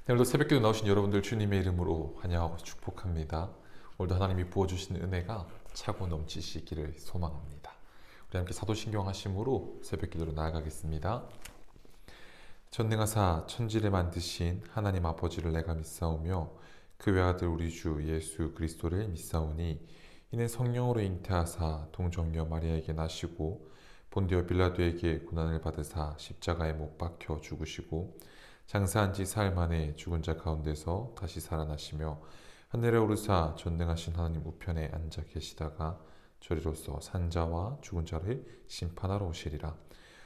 오늘도 새벽기도 나오신 여러분들 주님의 이름으로 환영하고 축복합니다. 오늘도 하나님이 부어주신 은혜가 차고 넘치시기를 소망합니다. 우리 함께 사도신경 하심으로 새벽기도로 나아가겠습니다. 전능하사 천지를 만드신 하나님 아버지를 내가 믿사오며 그 외아들 우리 주 예수 그리스도를 믿사오니 이는 성령으로 잉태하사 동정녀 마리아에게 나시고 본디오 빌라도에게 고난을 받으사 십자가에 못 박혀 죽으시고 장사한 지 사흘 만에 죽은 자 가운데서 다시 살아나시며 하늘에 오르사 전능하신 하나님 우편에 앉아 계시다가 저리로서 산자와 죽은 자를 심판하러 오시리라.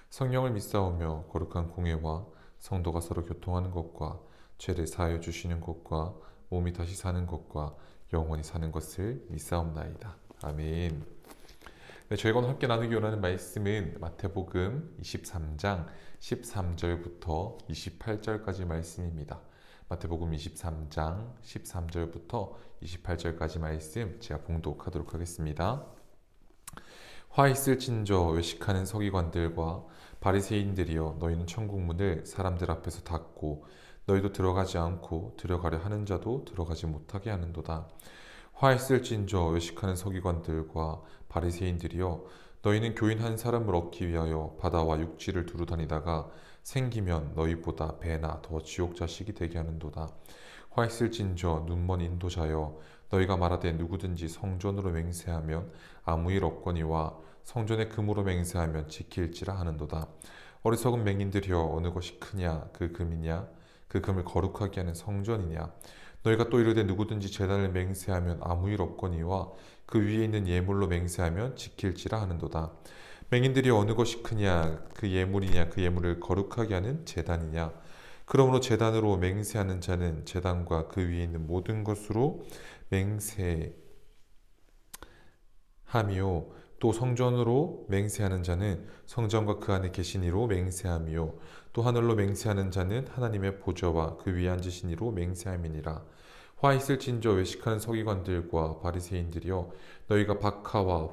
성령을 믿사오며 거룩한 공회와 성도가 서로 교통하는 것과 죄를 사하여 주시는 것과 몸이 다시 사는 것과 영원히 사는 것을 믿사옵나이다. 아멘. 네, 저희가 오늘 함께 나누기 원하는 말씀은 마태복음 23장 13절부터 28절까지 말씀입니다. 마태복음 23장 13절부터 28절까지 말씀 제가 봉독하도록 하겠습니다. 화 있을진저 외식하는 서기관들과 바리새인들이여, 너희는 천국 문을 사람들 앞에서 닫고 너희도 들어가지 않고 들어가려 하는 자도 들어가지 못하게 하는도다. 화 있을진저 외식하는 서기관들과 바리새인들이여, 너희는 교인 한 사람을 얻기 위하여 바다와 육지를 두루 다니다가 생기면 너희보다 배나 더 지옥 자식이 되게 하는도다. 화 있을진저 눈먼 인도자여, 너희가 말하되 누구든지 성전으로 맹세하면 아무 일 없거니와 성전의 금으로 맹세하면 지킬지라 하는도다. 어리석은 맹인들이여, 어느 것이 크냐, 그 금이냐, 그 금을 거룩하게 하는 성전이냐. 너희가 또 이르되 누구든지 제단을 맹세하면 아무 일 없거니와 그 위에 있는 예물로 맹세하면 지킬지라 하는도다. 맹인들이 어느 것이 크냐, 그 예물이냐, 그 예물을 거룩하게 하는 제단이냐. 그러므로 제단으로 맹세하는 자는 제단과 그 위에 있는 모든 것으로 맹세하미요, 또 성전으로 맹세하는 자는 성전과 그 안에 계신 이로 맹세하미요, 또 하늘로 맹세하는 자는 하나님의 보좌와 그 위에 앉으신 이로 맹세함이니라. 화 있을진저 외식하는 서기관들과 바리새인들이여, 너희가 박하와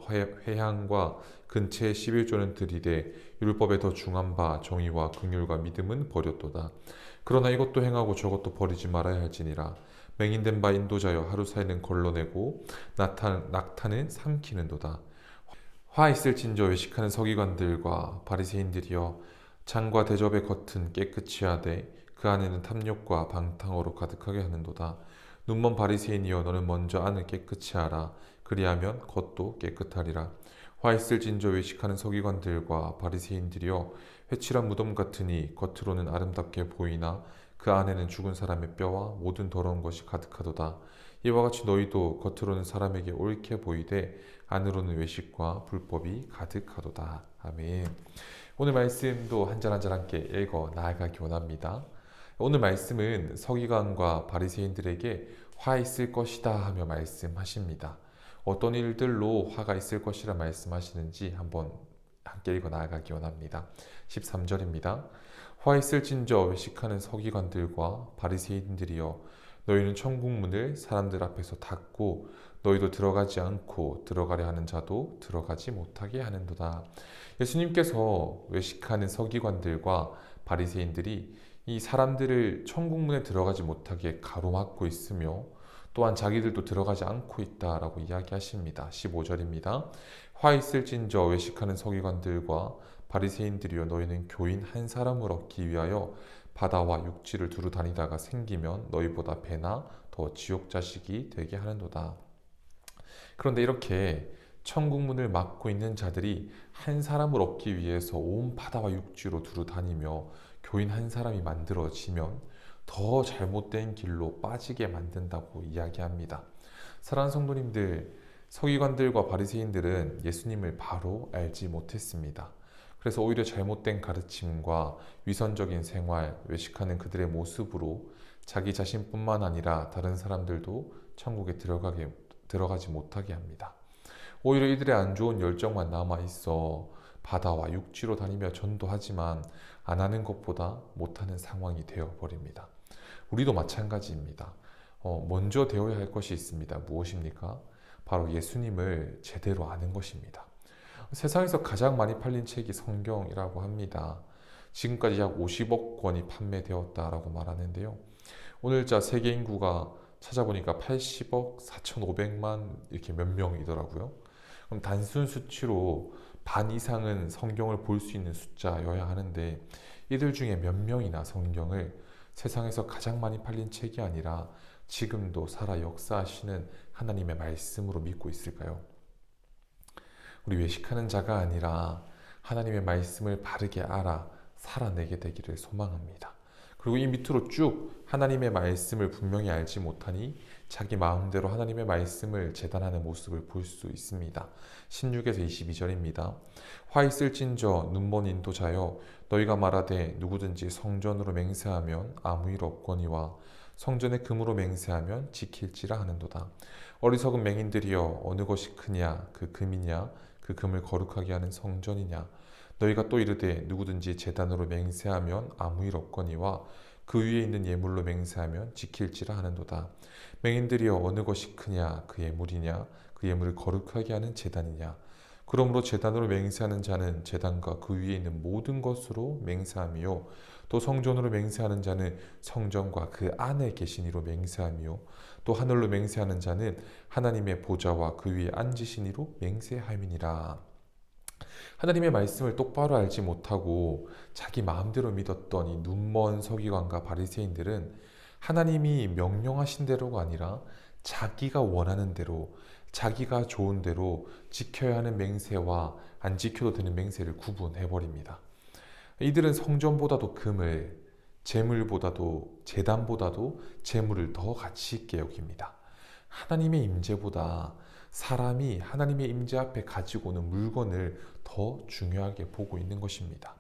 회향과 근처에 11조는 들이되 율법에 더 중한 바 정의와 긍휼과 믿음은 버렸도다. 그러나 이것도 행하고 저것도 버리지 말아야 할지니라. 맹인된 바 인도자여, 하루 사이는 걸러내고 낙타는 삼키는도다. 화 있을진저 외식하는 서기관들과 바리새인들이여, 잔과 대접의 겉은 깨끗이 하되 그 안에는 탐욕과 방탕으로 가득하게 하는도다. 눈먼 바리새인이여, 너는 먼저 안을 깨끗이 하라. 그리하면 겉도 깨끗하리라. 화 있을진저 외식하는 서기관들과 바리새인들이여, 회칠한 무덤 같으니 겉으로는 아름답게 보이나 그 안에는 죽은 사람의 뼈와 모든 더러운 것이 가득하도다. 이와 같이 너희도 겉으로는 사람에게 옳게 보이되 안으로는 외식과 불법이 가득하도다. 아멘. 오늘 말씀도 한 절 한 절 함께 읽어 나아가기 원합니다. 오늘 말씀은 서기관과 바리새인들에게 화 있을 것이다 하며 말씀하십니다. 어떤 일들로 화가 있을 것이라 말씀하시는지 한번 함께 읽어 나아가기 원합니다. 13절입니다. 화 있을진저 외식하는 서기관들과 바리새인들이여, 너희는 천국 문을 사람들 앞에서 닫고 너희도 들어가지 않고 들어가려 하는 자도 들어가지 못하게 하는도다. 예수님께서 외식하는 서기관들과 바리새인들이 이 사람들을 천국 문에 들어가지 못하게 가로막고 있으며 또한 자기들도 들어가지 않고 있다라고 이야기하십니다. 15절입니다. 화 있을진저 외식하는 서기관들과 바리새인들이여, 너희는 교인 한 사람을 얻기 위하여 바다와 육지를 두루 다니다가 생기면 너희보다 배나 더 지옥 자식이 되게 하는도다. 그런데 이렇게 천국 문을 막고 있는 자들이 한 사람을 얻기 위해서 온 바다와 육지로 두루 다니며 교인 한 사람이 만들어지면 더 잘못된 길로 빠지게 만든다고 이야기합니다. 사랑하는 성도님들, 서기관들과 바리새인들은 예수님을 바로 알지 못했습니다. 그래서 오히려 잘못된 가르침과 위선적인 생활, 외식하는 그들의 모습으로 자기 자신뿐만 아니라 다른 사람들도 천국에 들어가지 못하게 합니다. 오히려 이들의 안 좋은 열정만 남아있어 바다와 육지로 다니며 전도하지만 안 하는 것보다 못하는 상황이 되어버립니다. 우리도 마찬가지입니다. 먼저 되어야 할 것이 있습니다. 무엇입니까? 바로 예수님을 제대로 아는 것입니다. 세상에서 가장 많이 팔린 책이 성경이라고 합니다. 지금까지 약 50억 권이 판매되었다라고 말하는데요. 오늘자 세계 인구가 찾아보니까 80억 4,500만 이렇게 몇 명이더라고요. 그럼 단순 수치로 반 이상은 성경을 볼 수 있는 숫자여야 하는데 이들 중에 몇 명이나 성경을 세상에서 가장 많이 팔린 책이 아니라 지금도 살아 역사하시는 하나님의 말씀으로 믿고 있을까요? 우리 외식하는 자가 아니라 하나님의 말씀을 바르게 알아 살아내게 되기를 소망합니다. 그리고 이 밑으로 쭉 하나님의 말씀을 분명히 알지 못하니 자기 마음대로 하나님의 말씀을 재단하는 모습을 볼 수 있습니다. 16에서 22절입니다. 화 있을진저 눈먼 인도자여 너희가 말하되 누구든지 성전으로 맹세하면 아무 일 없거니와 성전의 금으로 맹세하면 지킬지라 하는도다. 어리석은 맹인들이여 어느 것이 크냐 그 금이냐 그 금을 거룩하게 하는 성전이냐 너희가 또 이르되 누구든지 제단으로 맹세하면 아무 일 없거니와 그 위에 있는 예물로 맹세하면 지킬지라 하는도다. 맹인들이여 어느 것이 크냐 그 예물이냐 그 예물을 거룩하게 하는 제단이냐 그러므로 제단으로 맹세하는 자는 제단과 그 위에 있는 모든 것으로 맹세하며 또 성전으로 맹세하는 자는 성전과 그 안에 계신 이로 맹세하며 또 하늘로 맹세하는 자는 하나님의 보좌와 그 위에 앉으신 이로 맹세함이니라. 하나님의 말씀을 똑바로 알지 못하고 자기 마음대로 믿었던 이 눈먼 서기관과 바리새인들은 하나님이 명령하신 대로가 아니라 자기가 원하는 대로 자기가 좋은 대로 지켜야 하는 맹세와 안 지켜도 되는 맹세를 구분해버립니다. 이들은 성전보다도 금을, 재물보다도 제단보다도 재물을 더 가치 있게 여깁니다. 하나님의 임재보다 사람이 하나님의 임재 앞에 가지고 오는 물건을 더 중요하게 보고 있는 것입니다.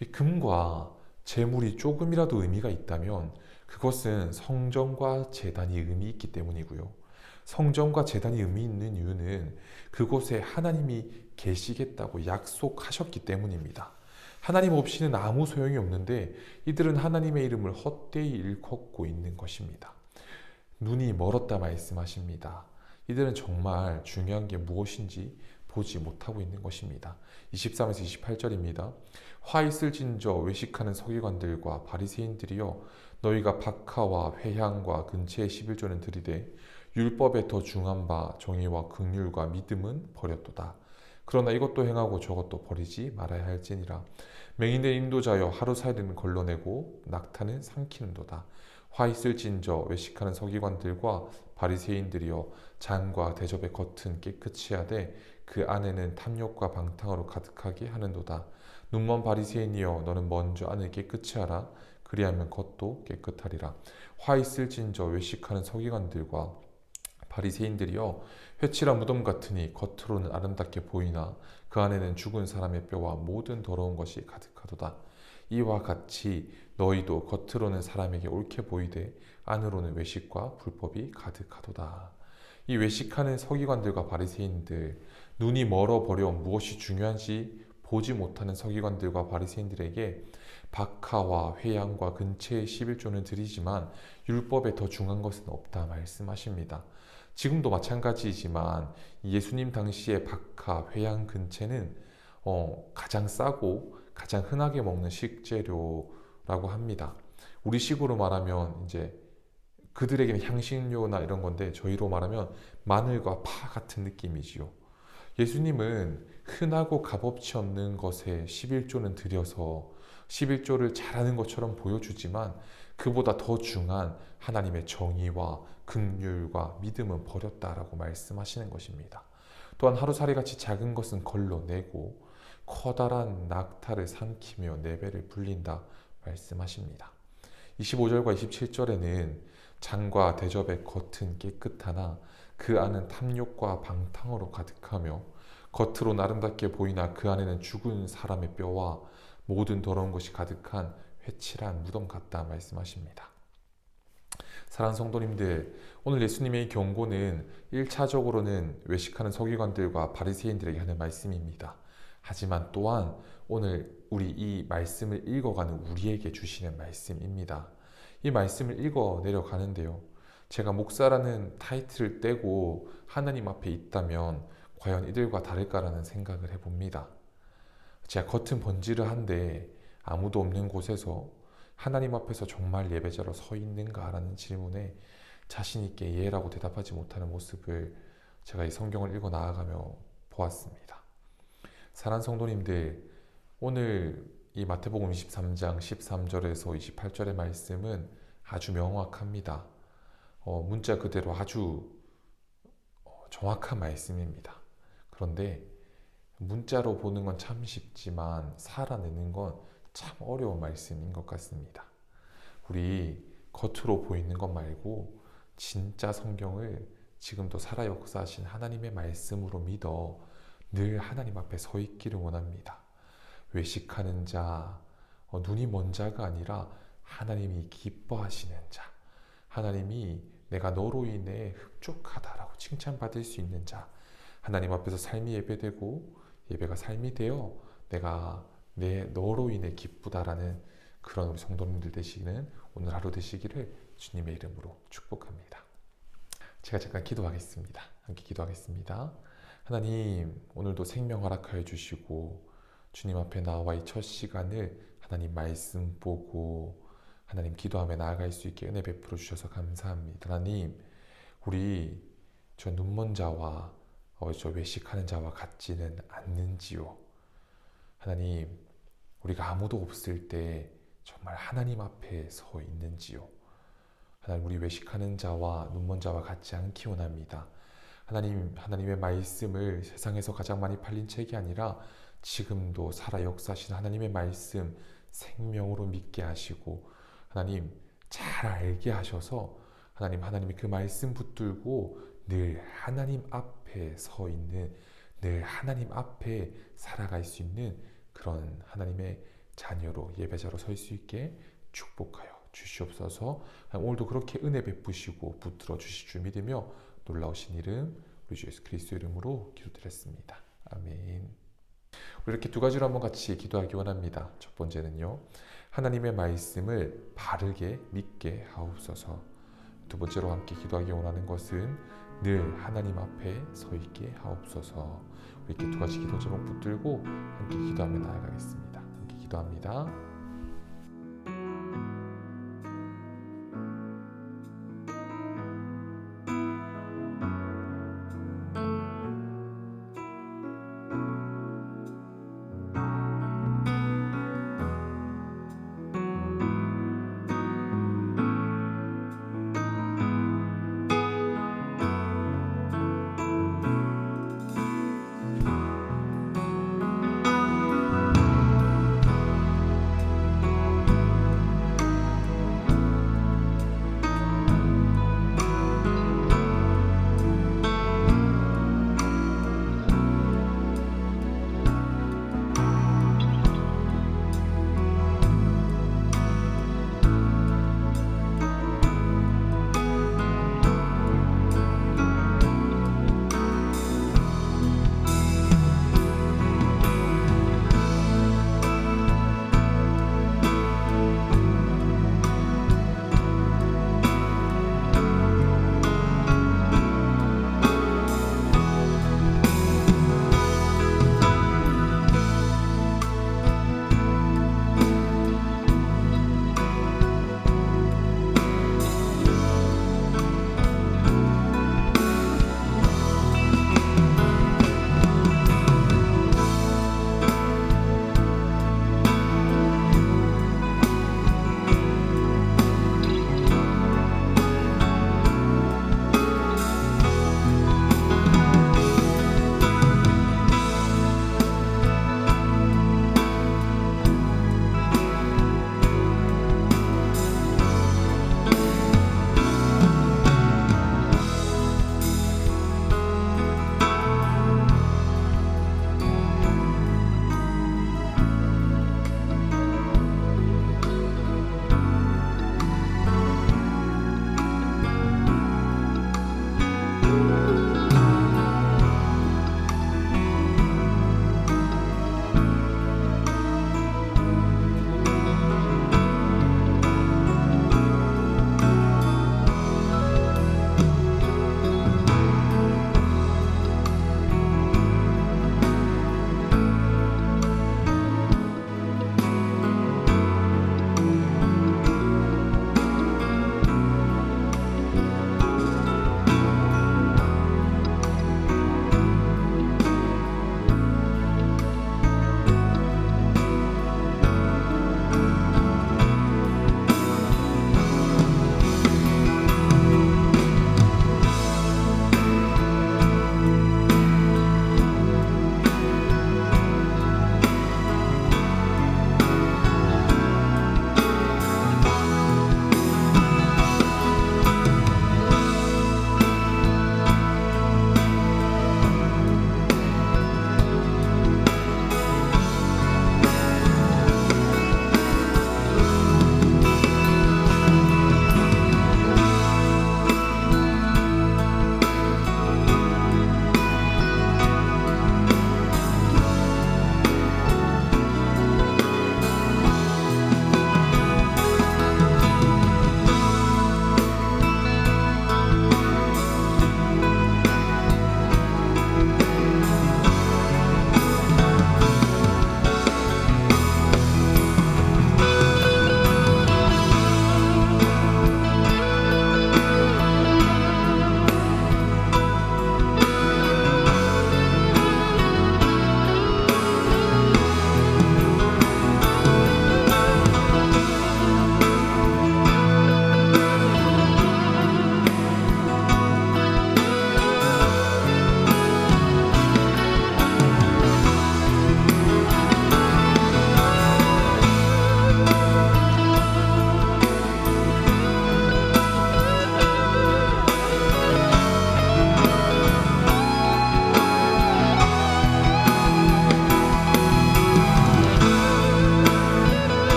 이 금과 재물이 조금이라도 의미가 있다면 그것은 성전과 제단이 의미 있기 때문이고요. 성전과 제단이 의미 있는 이유는 그곳에 하나님이 계시겠다고 약속하셨기 때문입니다. 하나님 없이는 아무 소용이 없는데 이들은 하나님의 이름을 헛되이 일컫고 있는 것입니다. 눈이 멀었다 말씀하십니다. 이들은 정말 중요한 게 무엇인지 보지 못하고 있는 것입니다. 23에서 28절입니다. 화 있을진저 외식하는 서기관들과 바리새인들이여 너희가 박하와 회향과 근체의 11조는 들이되 율법에 더 중한 바 정의와 긍휼과 믿음은 버렸도다. 그러나 이것도 행하고 저것도 버리지 말아야 할지니라. 맹인의 인도자여 하루살이는 걸러내고 낙타는 삼키는도다. 화 있을진저 외식하는 서기관들과 바리새인들이여 잔과 대접의 겉은 깨끗이 하되 그 안에는 탐욕과 방탕으로 가득하게 하는도다. 눈먼 바리새인이여 너는 먼저 안을 깨끗이 하라. 그리하면 겉도 깨끗하리라. 화 있을진저 외식하는 서기관들과 바리새인들이여 회칠한 무덤 같으니 겉으로는 아름답게 보이나 그 안에는 죽은 사람의 뼈와 모든 더러운 것이 가득하도다. 이와 같이 너희도 겉으로는 사람에게 옳게 보이되 안으로는 외식과 불법이 가득하도다. 이 외식하는 서기관들과 바리새인들, 눈이 멀어버려 무엇이 중요한지 보지 못하는 서기관들과 바리새인들에게 박하와 회양과 근체의 11조는 드리지만 율법에 더 중한 것은 없다 말씀하십니다. 지금도 마찬가지이지만 예수님 당시의 박하, 회양, 근체는 가장 싸고 가장 흔하게 먹는 식재료라고 합니다. 우리식으로 말하면 이제 그들에게는 향신료나 이런 건데 저희로 말하면 마늘과 파 같은 느낌이지요. 예수님은 흔하고 값어치 없는 것에 11조는 들여서 11조를 잘하는 것처럼 보여주지만 그보다 더 중한 하나님의 정의와 긍휼과 믿음은 버렸다라고 말씀하시는 것입니다. 또한 하루살이같이 작은 것은 걸러내고 커다란 낙타를 삼키며 네 배를 불린다 말씀하십니다. 25절과 27절에는 잔과 대접의 겉은 깨끗하나 그 안은 탐욕과 방탕으로 가득하며 겉으로는 아름답게 보이나 그 안에는 죽은 사람의 뼈와 모든 더러운 것이 가득한 회칠한 무덤 같다 말씀하십니다. 사랑하는 성도님들, 오늘 예수님의 경고는 1차적으로는 외식하는 서기관들과 바리새인들에게 하는 말씀입니다. 하지만 또한 오늘 우리 이 말씀을 읽어가는 우리에게 주시는 말씀입니다. 이 말씀을 읽어 내려가는데요. 제가 목사라는 타이틀을 떼고 하나님 앞에 있다면 과연 이들과 다를까라는 생각을 해봅니다. 제가 겉은 번지르한데 아무도 없는 곳에서 하나님 앞에서 정말 예배자로 서 있는가라는 질문에 자신 있게 예라고 대답하지 못하는 모습을 제가 이 성경을 읽어 나아가며 보았습니다. 사랑하는 성도님들, 오늘 이 마태복음 23장 13절에서 28절의 말씀은 아주 명확합니다. 문자 그대로 아주 정확한 말씀입니다. 그런데 문자로 보는 건 참 쉽지만 살아내는 건 참 어려운 말씀인 것 같습니다. 우리 겉으로 보이는 것 말고 진짜 성경을 지금도 살아 역사하신 하나님의 말씀으로 믿어 늘 하나님 앞에 서 있기를 원합니다. 외식하는 자, 눈이 먼 자가 아니라 하나님이 기뻐하시는 자, 하나님이 내가 너로 인해 흡족하다라고 칭찬받을 수 있는 자, 하나님 앞에서 삶이 예배되고 예배가 삶이 되어 내가 너로 인해 기쁘다라는 그런 우리 성도님들 되시는 오늘 하루 되시기를 주님의 이름으로 축복합니다. 제가 잠깐 기도하겠습니다. 함께 기도하겠습니다. 하나님, 오늘도 생명 허락하여 주시고 주님 앞에 나와 이 첫 시간을 하나님 말씀 보고 하나님 기도하며 나아갈 수 있게 은혜 베풀어 주셔서 감사합니다. 하나님, 우리 저 눈먼 자와 저 외식하는 자와 같지는 않는지요. 하나님, 우리가 아무도 없을 때 정말 하나님 앞에 서 있는지요. 하나님, 우리 외식하는 자와 눈먼 자와 같지 않기 원합니다. 하나님, 하나님의 말씀을 세상에서 가장 많이 팔린 책이 아니라 지금도 살아 역사하신 하나님의 말씀 생명으로 믿게 하시고 하나님 잘 알게 하셔서 하나님이 그 말씀 붙들고 늘 하나님 앞에 서 있는, 늘 하나님 앞에 살아갈 수 있는 그런 하나님의 자녀로 예배자로 설 수 있게 축복하여 주시옵소서. 오늘도 그렇게 은혜 베푸시고 붙들어 주실 줄 믿으며 놀라우신 이름 우리 주 예수 그리스도 이름으로 기도드렸습니다. 아멘. 우리 이렇게 두 가지로 한번 같이 기도하기 원합니다. 첫 번째는요, 하나님의 말씀을 바르게 믿게 하옵소서. 두 번째로 함께 기도하기 원하는 것은 늘 하나님 앞에 서 있게 하옵소서. 이렇게 두 가지 기도 제목 붙들고 함께 기도하며 나아가겠습니다. 함께 기도합니다.